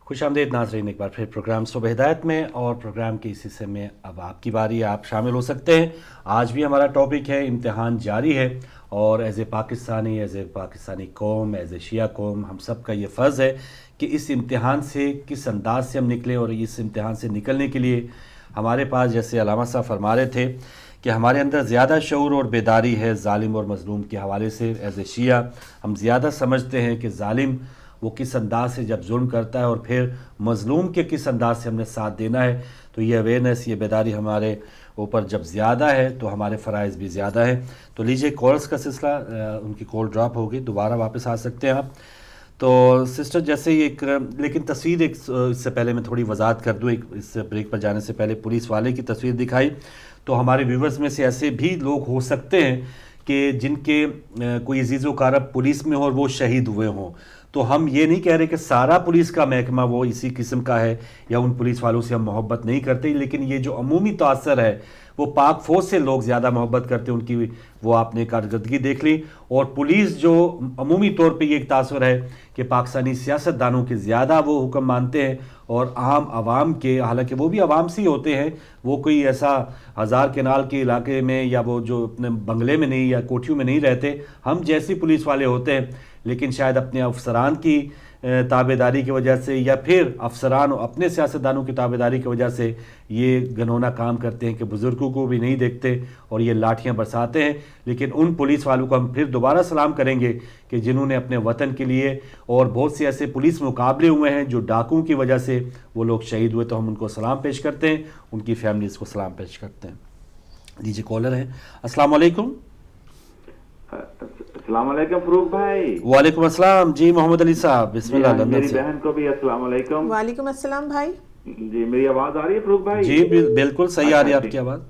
خوش آمدید ناظرین ایک بار پھر پروگرام صبح ہدایت میں، اور پروگرام کے اس حصے میں اب آپ کی باری ہے، آپ شامل ہو سکتے ہیں۔ آج بھی ہمارا ٹاپک ہے امتحان جاری ہے، اور ایز اے پاکستانی قوم، ایز اے شیعہ قوم، ہم سب کا یہ فرض ہے کہ اس امتحان سے کس انداز سے ہم نکلیں، اور اس امتحان سے نکلنے کے لیے ہمارے پاس، جیسے علامہ صاحب فرما رہے تھے کہ ہمارے اندر زیادہ شعور اور بیداری ہے ظالم اور مظلوم کے حوالے سے۔ ایز اے شیعہ ہم زیادہ سمجھتے ہیں کہ ظالم وہ کس انداز سے جب ظلم کرتا ہے، اور پھر مظلوم کے کس انداز سے ہم نے ساتھ دینا ہے۔ تو یہ اویئرنیس، یہ بیداری ہمارے اوپر جب زیادہ ہے تو ہمارے فرائض بھی زیادہ ہیں۔ تو لیجئے کالز کا سلسلہ، ان کی کال ڈراپ ہوگی، دوبارہ واپس آ سکتے ہیں آپ۔ تو سسٹر جیسے ایک، لیکن تصویر ایک اس سے پہلے میں تھوڑی وضاحت کر دوں، اس بریک پر جانے سے پہلے پولیس والے کی تصویر دکھائی، تو ہمارے ویورز میں سے ایسے بھی لوگ ہو سکتے ہیں کہ جن کے کوئی عزیز و اقارب پولیس میں ہو اور وہ شہید ہوئے ہوں۔ تو ہم یہ نہیں کہہ رہے کہ سارا پولیس کا محکمہ وہ اسی قسم کا ہے، یا ان پولیس والوں سے ہم محبت نہیں کرتے، لیکن یہ جو عمومی تاثر ہے وہ پاک فوج سے لوگ زیادہ محبت کرتے ہیں، ان کی وہ آپ نے کارکردگی دیکھ لی۔ اور پولیس جو عمومی طور پہ یہ ایک تاثر ہے کہ پاکستانی سیاست دانوں کے زیادہ وہ حکم مانتے ہیں، اور عام عوام کے، حالانکہ وہ بھی عوام سے ہی ہوتے ہیں، وہ کوئی ایسا ہزار کینال کے علاقے میں یا وہ جو اپنے بنگلے میں نہیں یا کوٹھیوں میں نہیں رہتے، ہم جیسی پولیس والے ہوتے ہیں، لیکن شاید اپنے افسران کی تابعداری کی وجہ سے، یا پھر افسران اپنے سیاستدانوں کی تابعداری کی وجہ سے یہ گھنونا کام کرتے ہیں کہ بزرگوں کو بھی نہیں دیکھتے اور یہ لاٹھیاں برساتے ہیں۔ لیکن ان پولیس والوں کو ہم پھر دوبارہ سلام کریں گے کہ جنہوں نے اپنے وطن کے لیے، اور بہت سے ایسے پولیس مقابلے ہوئے ہیں جو ڈاکوؤں کی وجہ سے وہ لوگ شہید ہوئے، تو ہم ان کو سلام پیش کرتے ہیں، ان کی فیملیز کو سلام پیش کرتے ہیں۔ لیجیے کالر ہیں، السلام علیکم۔ السلام علیکم فروخ بھائی۔ وعلیکم السلام، جی محمد علی صاحب، بسم اللہ، لندن میری سے۔ بہن کو بھی السلام علیکم۔ وعلیکم السلام بھائی۔ جی میری آواز آ رہی ہے فروخ بھائی؟ جی بالکل صحیح آ رہی ہے آپ کی آواز۔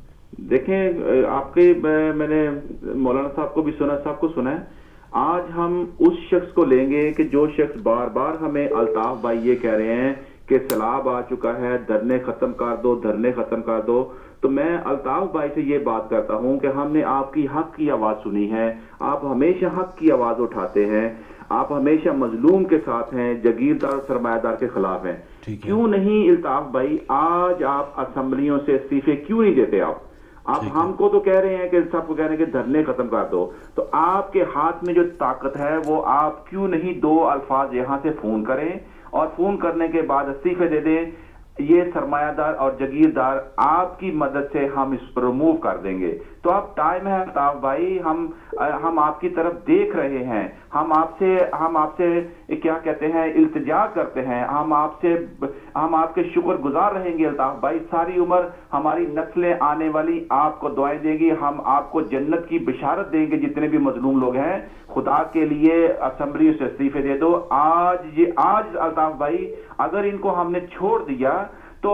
دیکھیں آپ کے، میں نے مولانا صاحب کو بھی سنا، سب کو سنا ہے۔ آج ہم اس شخص کو لیں گے کہ جو شخص بار بار ہمیں الطاف بھائی یہ کہہ رہے ہیں کہ سیلاب آ چکا ہے، دھرنے ختم کر دو، دھرنے ختم کر دو۔ تو میں الطاف بھائی سے یہ بات کرتا ہوں کہ ہم نے آپ کی حق کی آواز سنی ہے، آپ ہمیشہ حق کی آواز اٹھاتے ہیں، آپ ہمیشہ مظلوم کے ساتھ ہیں، جگیردار سرمایہ دار کے خلاف ہیں۔ کیوں نہیں الطاف بھائی آج آپ اسمبلیوں سے استعفے کیوں نہیں دیتے؟ آپ ہم کو تو کہہ رہے ہیں کہ سب کو کہہ رہے ہیں کہ دھرنے ختم کر دو، تو آپ کے ہاتھ میں جو طاقت ہے وہ آپ کیوں نہیں دو الفاظ یہاں سے فون کریں، اور فون کرنے کے بعد استعفے دے دیں؟ یہ سرمایہ دار اور جگیردار آپ کی مدد سے ہم اس پر ریموو کر دیں گے۔ تو اب ٹائم ہے الطاف بھائی، ہم آپ کی طرف دیکھ رہے ہیں، ہم آپ سے کیا کہتے ہیں، التجا کرتے ہیں، ہم آپ کے شکر گزار رہیں گے الطاف بھائی۔ ساری عمر ہماری نسلیں آنے والی آپ کو دعائیں دیں گی، ہم آپ کو جنت کی بشارت دیں گے۔ جتنے بھی مظلوم لوگ ہیں، خدا کے لیے اسمبلی سے استعفے دے دو آج الطاف بھائی۔ اگر ان کو ہم نے چھوڑ دیا تو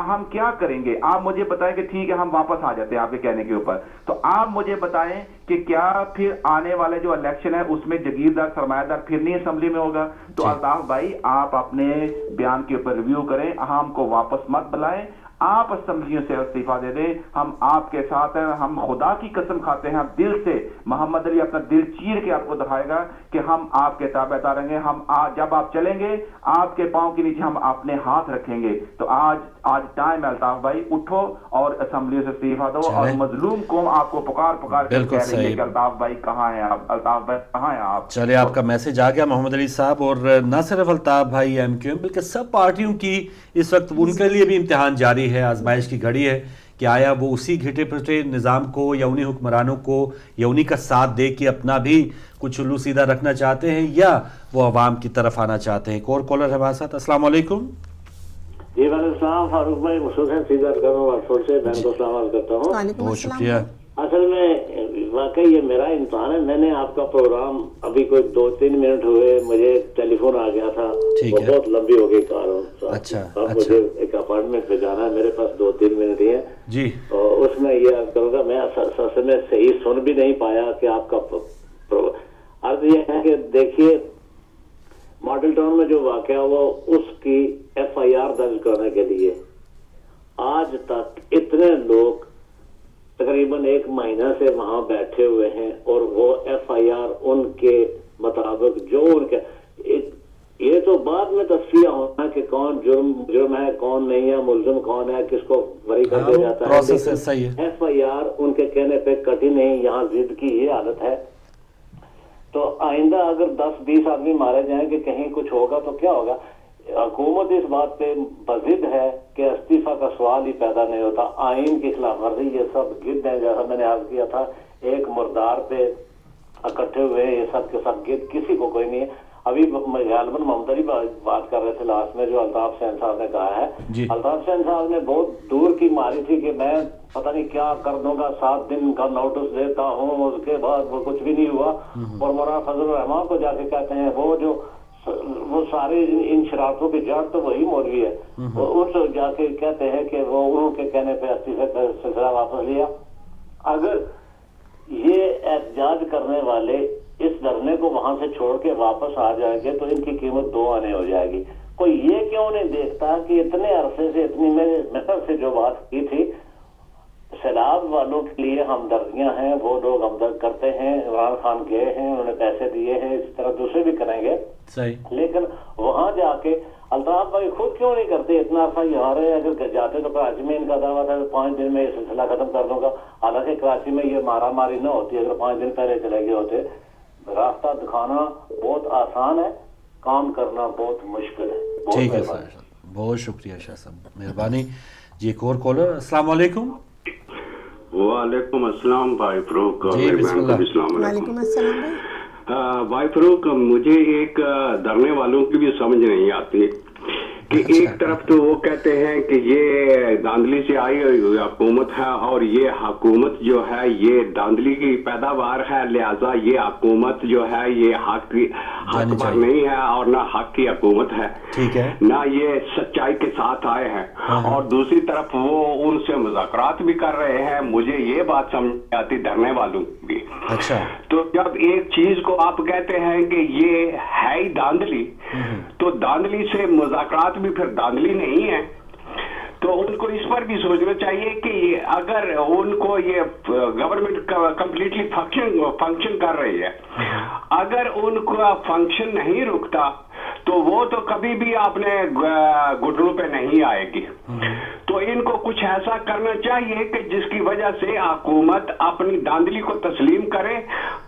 ہم کیا کریں گے؟ آپ مجھے بتائیں کہ ٹھیک ہے ہم واپس آ جاتے ہیں آپ کے کہنے کے اوپر، تو آپ مجھے بتائیں کہ کیا پھر آنے والے جو الیکشن ہے اس میں جگیردار سرمایہ دار پھر نہیں اسمبلی میں ہوگا؟ تو الطاف بھائی آپ اپنے بیان کے اوپر ریویو کریں، ہم کو واپس مت بلائیں، آپ اسمبلیوں سے استعفیٰ دے دیں، ہم آپ کے ساتھ ہیں۔ ہم خدا کی قسم کھاتے ہیں، ہم دل سے، محمد علی اپنا دل چیر کے آپ کو دکھائے گا کہ ہم آپ کے تابع دار رہیں گے۔ ہم جب آپ چلیں گے آپ کے پاؤں کے نیچے ہم اپنے ہاتھ رکھیں گے۔ تو آج ٹائم ہے الطاف بھائی، اٹھو اور اسمبلیوں سے استعفیٰ دو، اور مظلوم قوم آپ کو پکار کے کہہ رہی ہے کہ الطاف بھائی کہاں ہیں آپ، الطاف بھائی کہاں ہیں آپ؟ چلے آپ کا میسج آ گیا محمد علی صاحب، اور نہ صرف الطاف بھائی ایم کیو ایم بلکہ سب پارٹیوں کی اس وقت ان کے لیے بھی امتحان جاری ہے، آزمائش کی گھڑی ہے کہ آیا وہ اسی گھٹے پھٹے نظام کو یا انہی حکمرانوں کو یا انہی کا ساتھ دے کے اپنا بھی کچھ الو سیدھا رکھنا چاہتے ہیں، یا وہ عوام کی طرف آنا چاہتے ہیں۔ ایک اور کالر ہے ہمارے ساتھ، السلام علیکم۔ جی وعلیکم السلام، فاروق بھائی مسعود ہیں سیدھا سے، بہن کو سلام عرض کرتا ہوں۔ بہت شکریہ۔ اصل میں واقعی یہ میرا امتحان ہے، میں نے آپ کا پروگرام ابھی کوئی 2-3 منٹ ہوئے مجھے ٹیلی فون آ گیا تھا، بہت لمبی ہو گئی کار، اب مجھے ایک اپارٹمنٹ پہ جانا ہے، میرے پاس 2-3 منٹ ہی ہیں جی، اور اس میں یہ عرض کروں گا، میں اصل میں صحیح سن بھی نہیں پایا کہ آپ کا عرض یہ ہے کہ دیکھیے ماڈل ٹاؤن میں جو واقعہ ہوا اس کی ایف آئی آر درج کرنے کے لیے آج تک اتنے لوگ تقریباً 1 مہینہ سے وہاں بیٹھے ہوئے ہیں، اور وہ ایف آئی آر ان کے مطابق جو ان کے یہ تو بعد میں تصفیہ ہونا کہ کون جرم ہے کون نہیں ہے, ملزم کون ہے, کس کو بری کر دیا جاتا ہے. پروسیس ایسا ہی ہے. ایف آئی آر ان کے کہنے پہ کٹی نہیں, یہاں ضد کی یہ حالت ہے. تو آئندہ اگر 10-20 آدمی مارے جائیں کہ کہیں کچھ ہوگا تو کیا ہوگا؟ حکومت اس بات پہ بضد ہے کہ استعفیٰ کا سوال ہی پیدا نہیں ہوتا. آئین کی خلاف ورزی یہ سب گد ہیں, جیسا میں نے عرض کیا تھا, ایک مردار پہ اکٹھے ہوئے یہ سب کے سب گد, کسی کو کوئی نہیں ہے. ابھی غالباً محمد علی بات کر رہے تھے لاسٹ میں, جو الطاف حسین صاحب نے کہا ہے. الطاف حسین صاحب نے بہت دور کی ماری تھی کہ میں پتہ نہیں کیا کر دوں گا, 7 دن کا نوٹس دیتا ہوں, اس کے بعد وہ کچھ بھی نہیں ہوا. اور مولانا فضل الرحمان کو جا کے کہتے ہیں وہ سارے ان شرارتوں کی جڑ تو وہی مولوی ہے, وہ ان سے جا کے کہتے ہیں کہ وہ انہوں کے کہنے پہ استعفے کا سلسلہ واپس لیا. اگر یہ احتجاج کرنے والے اس دھرنے کو وہاں سے چھوڑ کے واپس آ جائیں گے تو ان کی قیمت 2 آنے ہو جائے گی. کوئی یہ کیوں نہیں دیکھتا کہ اتنے عرصے سے اتنی محنت سے جو بات کی تھی, سیلاب والوں کے لیے ہمدردیاں ہیں, وہ لوگ ہمدرد کرتے ہیں, عمران خان گئے ہیں, انہوں نے پیسے دیے ہیں, اس طرح دوسرے بھی کریں گے. لیکن وہاں جا کے الطاف بھائی خود کیوں نہیں کرتے؟ اتنا عرصہ یہاں رہے, اگر جاتے تو کراچی میں ان کا دعویٰ تھا 5 دن میں یہ سلسلہ ختم کر دوں گا. حالانکہ کراچی میں یہ مارا ماری نہ ہوتی اگر 5 دن پہلے چلے گئے ہوتے. راستہ دکھانا بہت آسان ہے, کام کرنا بہت مشکل ہے. ٹھیک ہے سر, بہت شکریہ شاہ صاحب, مہربانی. جی ایک اور کالر. السلام علیکم. وعلیکم السلام بھائی فروخ. جی بسم اللہ. وعلیکم السلام بھائی فروخ, مجھے ایک دھرنے والوں کی بھی سمجھ نہیں آتی کہ ایک طرف تو وہ کہتے ہیں کہ یہ داندلی سے آئی ہوئی حکومت ہے اور یہ حکومت جو ہے یہ داندلی کی پیداوار ہے, لہذا یہ حکومت جو ہے یہ حق پر نہیں ہے اور نہ حق کی حکومت ہے, نہ یہ سچائی کے ساتھ آئے ہیں. اور دوسری طرف وہ ان سے مذاکرات بھی کر رہے ہیں. مجھے یہ بات سمجھ آتی دھرنے والوں کی. تو جب ایک چیز کو آپ کہتے ہیں کہ یہ ہے ہی داندلی, تو داندلی سے مذاکرات بھی پھر داندلی نہیں ہے. تو ان کو اس پر بھی سوچنا چاہیے کہ اگر ان کو یہ گورنمنٹ کمپلیٹلی فنکشن کر رہی ہے, اگر ان کا فنکشن نہیں رکتا تو وہ تو کبھی بھی اپنے گھٹنوں پہ نہیں آئے گی. تو ان کو کچھ ایسا کرنا چاہیے کہ جس کی وجہ سے حکومت اپنی داندلی کو تسلیم کرے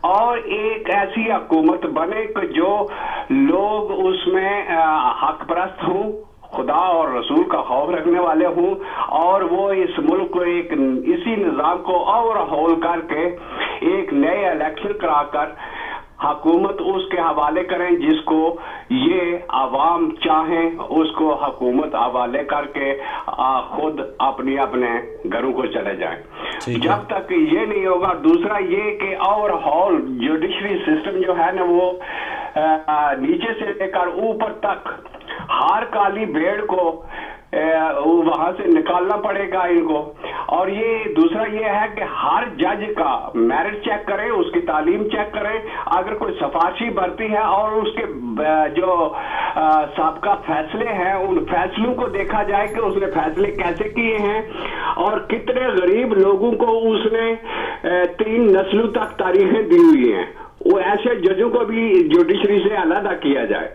اور ایک ایسی حکومت بنے کہ جو لوگ اس میں حق پرست ہوں, خدا اور رسول کا خوف رکھنے والے ہوں, اور وہ اس ملک کو ایک اسی نظام کو اور ہول کر کے ایک نئے الیکشن کرا کر حکومت اس کے حوالے کریں جس کو یہ عوام چاہیں, اس کو حکومت حوالے کر کے خود اپنے گھروں کو چلے جائیں. جب تک یہ نہیں ہوگا. دوسرا یہ کہ اوور ہال جوڈیشری سسٹم جو ہے نا وہ نیچے سے لے کر اوپر تک ہر کالی بھیڑ کو وہاں سے نکالنا پڑے گا ان کو. اور یہ دوسرا یہ ہے کہ ہر جج کا میرٹ چیک کریں, اس کی تعلیم چیک کریں, اگر کوئی سفارشی بھرتی ہے اور اس کے جو سابقہ فیصلے ہیں ان فیصلوں کو دیکھا جائے کہ اس نے فیصلے کیسے کیے ہیں اور کتنے غریب لوگوں کو اس نے 3 نسلوں تک تاریخیں دی ہوئی ہیں. وہ ایسے ججوں کو بھی جوڈیشری سے علیحدہ کیا جائے.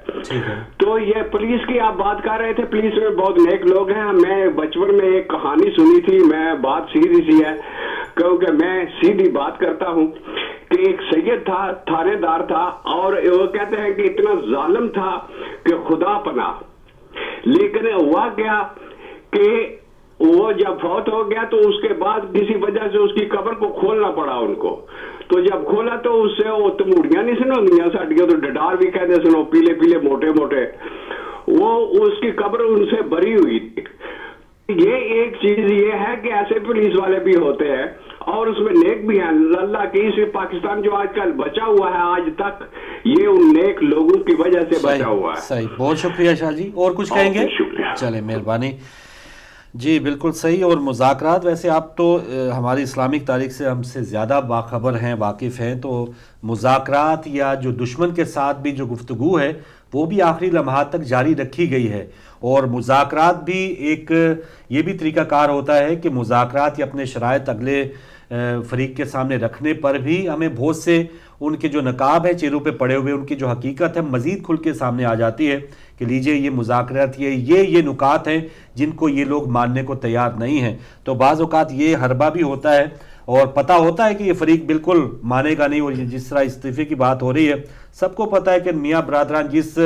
تو یہ پولیس کی آپ بات کر رہے تھے, پولیس میں بہت نیک لوگ ہیں. میں بچپن میں ایک کہانی سنی تھی, میں بات سیدھی سی ہے کیونکہ میں سیدھی بات کرتا ہوں, کہ ایک سید تھا, تھانے دار تھا, اور وہ کہتے ہیں کہ اتنا ظالم تھا کہ خدا پناہ. لیکن ہوا کیا کہ وہ جب فوت ہو گیا تو اس کے بعد کسی وجہ سے اس کی قبر کو کھولنا پڑا ان کو. تو جب کھولا تو اس سے وہ تموڑیاں نہیں سنو گیا ساڑیاں, تو ڈڈار بھی کہتے سنو, پیلے پیلے موٹے موٹے, وہ اس کی قبر ان سے بری ہوئی تھی. یہ ایک چیز یہ ہے کہ ایسے پولیس والے بھی ہوتے ہیں اور اس میں نیک بھی ہیں. اللہ کی اس پاکستان جو آج کل بچا ہوا ہے آج تک یہ ان نیک لوگوں کی وجہ سے بچا ہوا ہے. صحیح, بہت شکریہ شاہ جی. اور کچھ کہیں گے؟ چلیں مہربانی. جی بالکل صحیح. اور مذاکرات ویسے آپ تو ہماری اسلامک تاریخ سے ہم سے زیادہ باخبر ہیں, واقف ہیں. تو مذاکرات یا جو دشمن کے ساتھ بھی جو گفتگو ہے وہ بھی آخری لمحات تک جاری رکھی گئی ہے. اور مذاکرات بھی ایک یہ بھی طریقہ کار ہوتا ہے کہ مذاکرات یا اپنے شرائط اگلے فریق کے سامنے رکھنے پر بھی ہمیں بہت سے ان کے جو نقاب ہیں چہروں پہ پڑے ہوئے ان کی جو حقیقت ہے مزید کھل کے سامنے آ جاتی ہے کہ لیجئے یہ مذاکرات یہ نکات ہیں جن کو یہ لوگ ماننے کو تیار نہیں ہیں. تو بعض اوقات یہ حربہ بھی ہوتا ہے اور پتہ ہوتا ہے کہ یہ فریق بالکل مانے گا نہیں. اور جس طرح استعفے کی بات ہو رہی ہے سب کو پتہ ہے کہ میاں برادران جس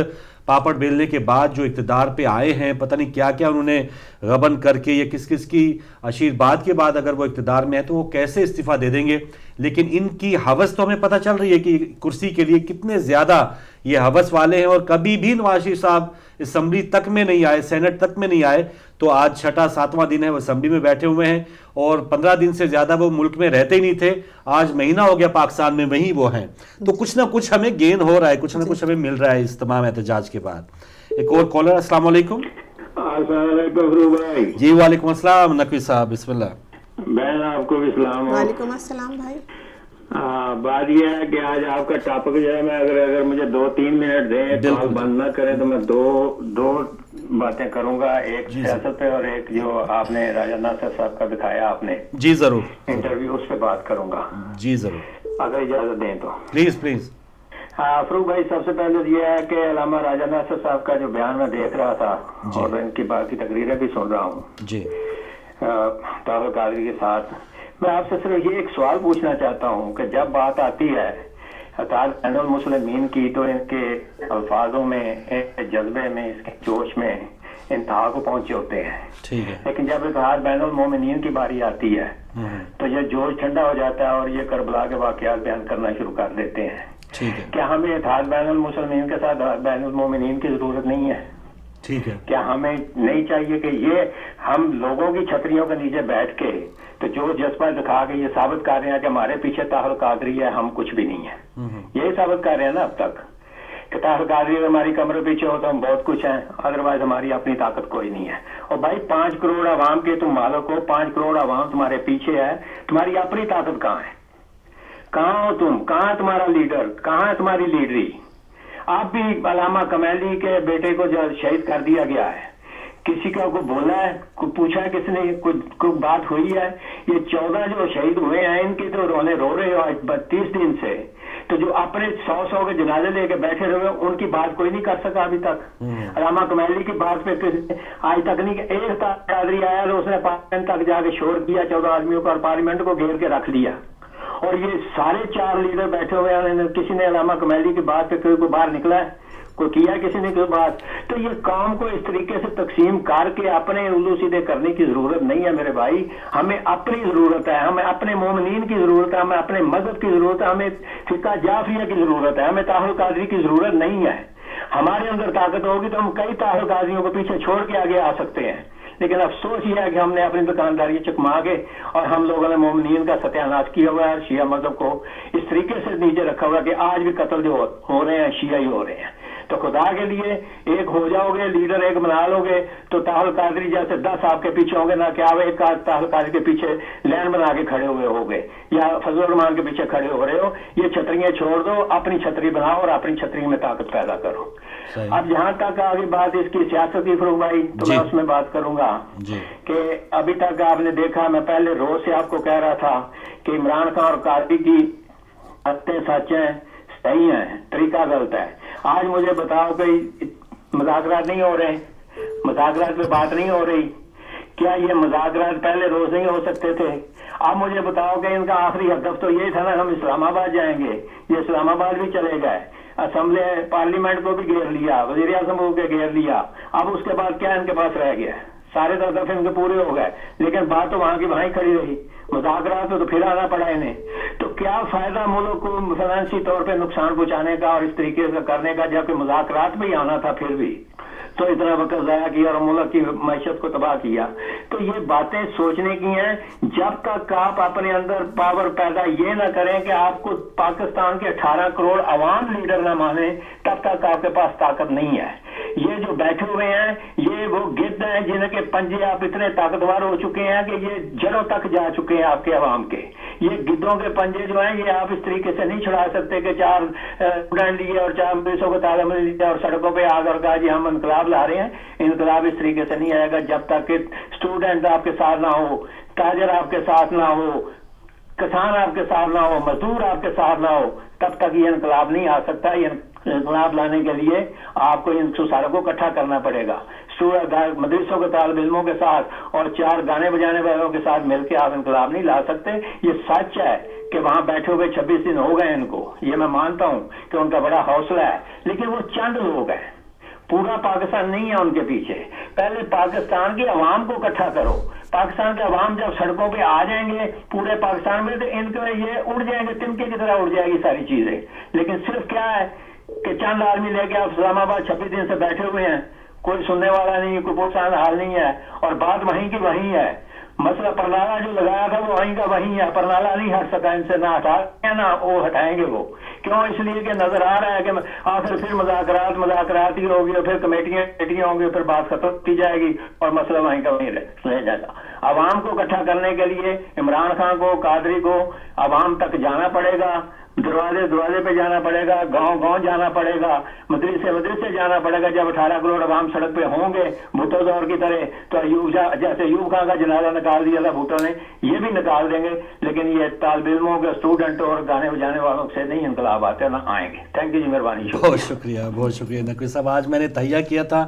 پاپڑ بیلنے کے بعد جو اقتدار پہ آئے ہیں پتہ نہیں کیا کیا انہوں نے غبن کر کے یا کس کس کی آشیرواد کے بعد اگر وہ اقتدار میں ہے تو وہ کیسے استعفیٰ دے دیں گے. لیکن ان کی حوث تو ہمیں پتہ چل رہی ہے کہ کرسی کے لیے کتنے زیادہ یہ حوث والے ہیں. اور کبھی بھی نواز شریف صاحب اسمبلی تک میں نہیں آئے, سینٹ تک میں نہیں آئے, تو آج 6واں 7واں دن ہے وہ اسمبلی میں بیٹھے ہوئے ہیں اور 15 دن سے زیادہ وہ ملک میں رہتے ہی نہیں تھے. آج مہینہ ہو گیا پاکستان میں وہیں وہ ہیں. تو کچھ نہ کچھ ہمیں گین ہو رہا ہے, کچھ نہ کچھ ہمیں مل رہا ہے اس تمام احتجاج کے بعد. ایک اور کالر. السلام علیکم. السلام علیکم فروغ بھائی. جی وعلیکم السلام نقوی صاحب, بسم اللہ. بہن آپ کو بھی سلام. وعلیکم السلام بھائی. بات یہ ہے کہ آج آپ کا ٹاپک جو ہے میں اگر مجھے 2-3 منٹ دیں, کال بند نہ کریں تو میں دو باتیں کروں گا. ایک سیاست پہ اور ایک جو آپ نے راجہ ناصر صاحب کا دکھایا آپ نے جی ضرور انٹرویو, اس پہ بات کروں گا. جی ضرور اگر اجازت دیں تو. پلیز. فروغ بھائی سب سے پہلے یہ ہے کہ علامہ راجہ ناصر صاحب کا جو بیان میں دیکھ رہا تھا اور ان کی باقی تقریریں بھی سن رہا ہوں جی طاہر قادری کے ساتھ, میں آپ سے صرف یہ ایک سوال پوچھنا چاہتا ہوں کہ جب بات آتی ہے اتحاد بین المسلمین کی تو ان کے الفاظوں میں, ان کے جذبے میں, اس کے جوش میں انتہا کو پہنچے ہوتے ہیں. ٹھیک ہے. لیکن جب اتحاد بین المومنین کی باری آتی ہے تو یہ جوش ٹھنڈا ہو جاتا ہے اور یہ کربلا کے واقعات بیان کرنا شروع کر دیتے ہیں. ٹھیک ہے. کیا ہمیں اتحاد بین المسلمین کے ساتھ بین المومنین کی ضرورت نہیں ہے؟ ٹھیک ہے. کیا ہمیں نہیں چاہیے کہ یہ ہم لوگوں کی چھتریوں کے نیچے بیٹھ کے تو جو جذبہ دکھا کے یہ ثابت کر رہے ہیں کہ ہمارے پیچھے طاہر قادری ہے, ہم کچھ بھی نہیں ہیں, یہی ثابت کر رہے ہیں نا اب تک کہ طاہر قادری اگر ہماری کمرے پیچھے ہو تو ہم بہت کچھ ہیں, ادروائز ہماری اپنی طاقت کوئی نہیں ہے. اور بھائی 5 کروڑ عوام کے تم مالک ہو, 5 کروڑ عوام تمہارے پیچھے ہے, تمہاری اپنی طاقت کہاں ہے؟ کہاں ہو تم؟ کہاں ہے تمہارا لیڈر؟ کہاں ہے تمہاری لیڈری؟ آپ بھی علامہ کمیلی کے بیٹے کو جو شہید کر دیا گیا ہے, کسی کا کوئی بولا ہے, کوئی پوچھا ہے کس نے, کوئی بات ہوئی ہے؟ یہ 14 جو شہید ہوئے ہیں ان کی تو رو رہے ہو 32 دن سے, تو جو اپنے 100 کے جنازے لے کے بیٹھے رہے ان کی بات کوئی نہیں کر سکا ابھی تک. علامہ کمیلی کی بات پہ آج تک نہیں. ایک قادری آیا تو اس نے پارلیمنٹ تک جا کے شور کیا 14 آدمیوں کو اور پارلیمنٹ کو گھیر کے رکھ لیا, اور یہ سارے 4 لیڈر بیٹھے ہوئے ہیں, کسی نے علامہ کمیلی کی بات پہ کوئی باہر نکلا ہے, کوئی کیا کسی نے کوئی بات؟ تو یہ کام کو اس طریقے سے تقسیم کر کے اپنے الو سیدھے کرنے کی ضرورت نہیں ہے میرے بھائی. ہمیں اپنی ضرورت ہے, ہمیں اپنے مومنین کی ضرورت ہے, ہمیں اپنے مذہب کی ضرورت ہے, ہمیں فقہ جعفریہ کی ضرورت ہے, ہمیں طاہر قادری کی ضرورت نہیں ہے. ہمارے اندر طاقت ہوگی تو ہم کئی طاہر قادریوں کو پیچھے چھوڑ کے آگے آ سکتے ہیں. لیکن افسوس یہ ہے کہ ہم نے اپنی دکانداری چکما کے اور ہم لوگوں نے مومنین کا ستیہ ناش کیا ہوا ہے, شیعہ مذہب کو اس طریقے سے نیچے رکھا ہوا ہے کہ آج بھی قتل جو ہو رہے ہیں شیعہ ہی ہو رہے ہیں. تو خدا کے لیے ایک ہو جاؤ گے, لیڈر ایک بنا لو گے تو طاہر قادری جیسے 10 آپ کے پیچھے ہوں گے نہ کہ آپ ایک طاہر قادری کے پیچھے لین بنا کے کھڑے ہوئے ہو گئے یا فضل الرحمان کے پیچھے کھڑے ہو رہے ہو. یہ چھتریاں چھوڑ دو, اپنی چھتری بناؤ اور اپنی چھتری میں طاقت پیدا کرو. اب جہاں تک آگے بات اس کی سیاستی فروغ بھائی تو میں اس میں بات کروں گا کہ ابھی تک آپ نے دیکھا, میں پہلے روز سے آپ کو کہہ رہا تھا کہ عمران خان اور قادری کی باتیں سچ ہیں, صحیح ہیں, طریقہ غلط ہے. آج مجھے بتاؤ کہ مذاکرات نہیں ہو رہے, مذاکرات پہ بات نہیں ہو رہی, کیا یہ مذاکرات پہلے روز نہیں ہو سکتے تھے؟ اب مجھے بتاؤ کہ ان کا آخری ہدف تو یہ تھا نا ہم اسلام آباد جائیں گے, یہ اسلام آباد بھی چلے گئے, اسمبلی پارلیمنٹ کو بھی گھیر لیا, وزیر اعظم کو گھیر لیا, اب اس کے بعد کیا ان کے پاس رہ گیا؟ سارے ہدف ان کے پورے ہو گئے, لیکن بات تو وہاں کی وہیں کھڑی رہی, مذاکرات تو پھر آنا پڑا انہیں. تو کیا فائدہ ملک کو فنانسی طور پہ نقصان پہنچانے کا اور اس طریقے سے کرنے کا, جبکہ مذاکرات بھی آنا تھا پھر بھی تو اتنا وقت ضائع کیا اور ملک کی معیشت کو تباہ کیا. تو یہ باتیں سوچنے کی ہیں. جب تک آپ اپنے اندر پاور پیدا یہ نہ کریں کہ آپ کو پاکستان کے 18 کروڑ عوام لیڈر نہ مانے, تب تک آپ کے پاس طاقت نہیں ہے. یہ جو بیٹھے ہوئے ہیں یہ وہ گدھ ہیں جن کے پنجے آپ اتنے طاقتور ہو چکے ہیں کہ یہ جڑوں تک جا چکے ہیں آپ کے عوام کے. یہ گدھوں کے پنجے جو ہیں یہ آپ اس طریقے سے نہیں چھڑا سکتے کہ 4 اسٹوڈنٹ لیے اور 4 مدرسوں کو تعلیم لیے اور سڑکوں پہ آ کر کہا جی ہم انقلاب لا رہے ہیں۔ انقلاب اس طریقے سے نہیں آئے گا جب تک کہ اسٹوڈنٹ آپ کے ساتھ نہ ہو، تاجر آپ کے ساتھ نہ ہو، کسان آپ کے ساتھ نہ ہو، مزدور آپ کے ساتھ نہ ہو، تب تک یہ انقلاب نہیں آ سکتا۔ یہ انقلاب لانے کے لیے آپ کو ان ساروں کو اکٹھا کرنا پڑے گا، مدرسوں کے طالب علموں کے ساتھ اور 4 گانے بجانے والوں کے ساتھ مل کے آپ انقلاب نہیں لا سکتے۔ یہ سچ ہے کہ وہاں بیٹھے ہوئے 26 دن ہو گئے ان کو، یہ میں مانتا ہوں کہ ان کا بڑا حوصلہ ہے، لیکن وہ چند لوگ ہیں، پورا پاکستان نہیں ہے ان کے پیچھے۔ پہلے پاکستان کی عوام کو اکٹھا کرو، پاکستان کے عوام جب سڑکوں پہ آ جائیں گے پورے پاکستان میں تو ان کو یہ اڑ جائیں گے، تنکے کی طرح اڑ جائے گی ساری چیزیں۔ لیکن صرف کیا ہے کہ چند آدمی لے کے آپ اسلام آباد 26 دن سے بیٹھے ہوئے ہیں، کوئی سننے والا نہیں، کوئی پوچھنے حال نہیں ہے، اور بات وہیں کی وہیں ہے۔ مسئلہ پرنالہ جو لگایا تھا وہ وہیں کا وہیں ہے، پرنالہ نہیں ہٹ سکا ان سے، نہ ہٹا نہ وہ ہٹائیں گے وہ، کیوں؟ اس لیے کہ نظر آ رہا ہے کہ آخر پھر مذاکرات ہی ہوگی اور پھر کمیٹیاں ہوں گی، پھر بات ختم کی جائے گی اور مسئلہ وہیں کا وہیں رہ جائے گا۔ عوام کو اکٹھا کرنے کے لیے عمران خان کو، قادری کو عوام تک جانا پڑے گا، دروازے پہ جانا پڑے گا، گاؤں جانا پڑے گا، مدرسے جانا پڑے گا۔ جب 18 کروڑ عوام سڑک پہ ہوں گے بھٹو دور کی طرح تو جیسے ایوب خان کا جنازہ نکال دیا تھا بھٹو نے، یہ بھی نکال دیں گے، لیکن یہ طالب علموں کے، اسٹوڈنٹ اور گانے بجانے والوں سے نہیں انقلاب آتے، نہ آئیں گے۔ تھینک یو جی، مہربانی۔ بہت شکریہ نقوی صاحب۔ آج میں نے تہیہ کیا تھا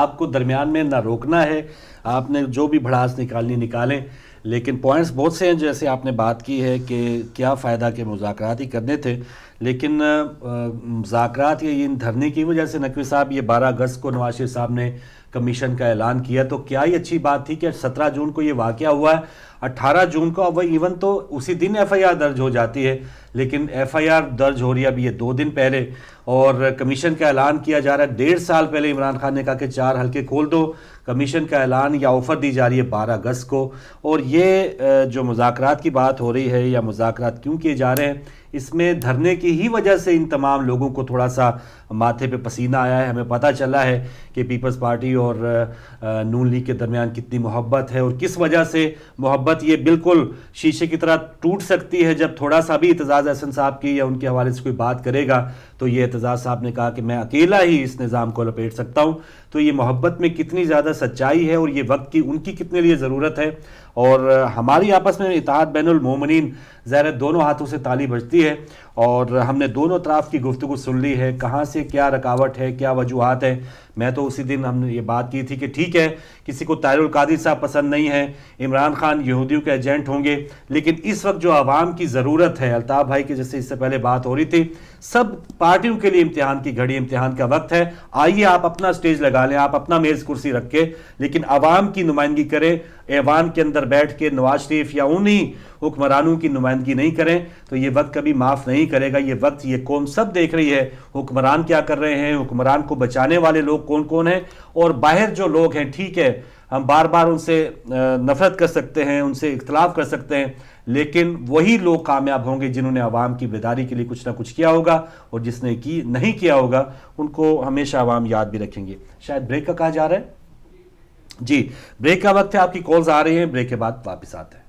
آپ کو درمیان میں نہ روکنا ہے، آپ نے جو بھی بھڑاس نکالیں، لیکن پوائنٹس بہت سے ہیں، جیسے آپ نے بات کی ہے کہ کیا فائدہ کہ مذاکرات ہی کرنے تھے، لیکن مذاکرات یا ان دھرنے کی وجہ سے نقوی صاحب یہ 12 اگست کو نواز شریف صاحب نے کمیشن کا اعلان کیا، تو کیا ہی اچھی بات تھی کہ 17 جون کو یہ واقعہ ہوا ہے، 18 جون کو اب ایون تو اسی دن ایف آئی آر درج ہو جاتی ہے، لیکن ایف آئی آر درج ہو رہی ہے اب یہ 2 دن پہلے، اور کمیشن کا اعلان کیا جا رہا ہے۔ 1.5 سال پہلے عمران خان نے کہا کہ 4 حلقے کھول دو، کمیشن کا اعلان یا آفر دی جا رہی ہے 12 اگست کو، اور یہ جو مذاکرات کی بات ہو رہی ہے یا مذاکرات کیوں کیے جا رہے ہیں، اس میں دھرنے کی ہی وجہ سے ان تمام لوگوں کو تھوڑا سا ماتھے پہ پسینہ آیا ہے۔ ہمیں پتہ چلا ہے کہ پیپلز پارٹی اور نون لیگ کے درمیان کتنی محبت ہے، اور کس وجہ سے محبت یہ بالکل شیشے کی طرح ٹوٹ سکتی ہے جب تھوڑا سا بھی اعتزاز احسن صاحب کی یا ان کے حوالے سے کوئی بات کرے گا تو یہ اعتزاز صاحب نے کہا کہ میں اکیلا ہی اس نظام کو لپیٹ سکتا ہوں۔ تو یہ محبت میں کتنی زیادہ سچائی ہے اور یہ وقت کی ان کی کتنے لیے ضرورت ہے، اور ہماری آپس میں اتحاد بین المومنین ظاہر دونوں ہاتھوں سے تالی بجتی ہے، اور ہم نے دونوں اطراف کی گفتگو سن لی ہے، کہاں سے کیا رکاوٹ ہے، کیا وجوہات ہیں۔ میں تو اسی دن ہم نے یہ بات کی تھی کہ ٹھیک ہے کسی کو طاہر القادری صاحب پسند نہیں ہے، عمران خان یہودیوں کے ایجنٹ ہوں گے، لیکن اس وقت جو عوام کی ضرورت ہے، الطاف بھائی کے جیسے اس سے پہلے بات ہو رہی تھی، سب پارٹیوں کے لیے امتحان کی گھڑی، امتحان کا وقت ہے۔ آئیے آپ اپنا سٹیج لگا لیں، آپ اپنا میز کرسی رکھ کے، لیکن عوام کی نمائندگی کریں، ایوان کے اندر بیٹھ کے نواز شریف یا انہی حکمرانوں کی نمائندگی نہیں کریں تو یہ وقت کبھی معاف نہیں کرے گا۔ یہ وقت یہ قوم سب دیکھ رہی ہے، حکمران کیا کر رہے ہیں، حکمران کو بچانے والے لوگ کون کون ہیں، اور باہر جو لوگ ہیں، ٹھیک ہے ہم بار بار ان سے نفرت کر سکتے ہیں، ان سے اختلاف کر سکتے ہیں، لیکن وہی لوگ کامیاب ہوں گے جنہوں نے عوام کی بیداری کے لیے کچھ نہ کچھ کیا ہوگا، اور جس نے نہیں کیا ہوگا ان کو ہمیشہ عوام یاد بھی رکھیں گے۔ شاید بریک کا کہا جا رہا ہے، جی بریک کا وقت ہے، آپ کی کالز آ رہی ہیں، بریک کے بعد واپس آتے ہیں۔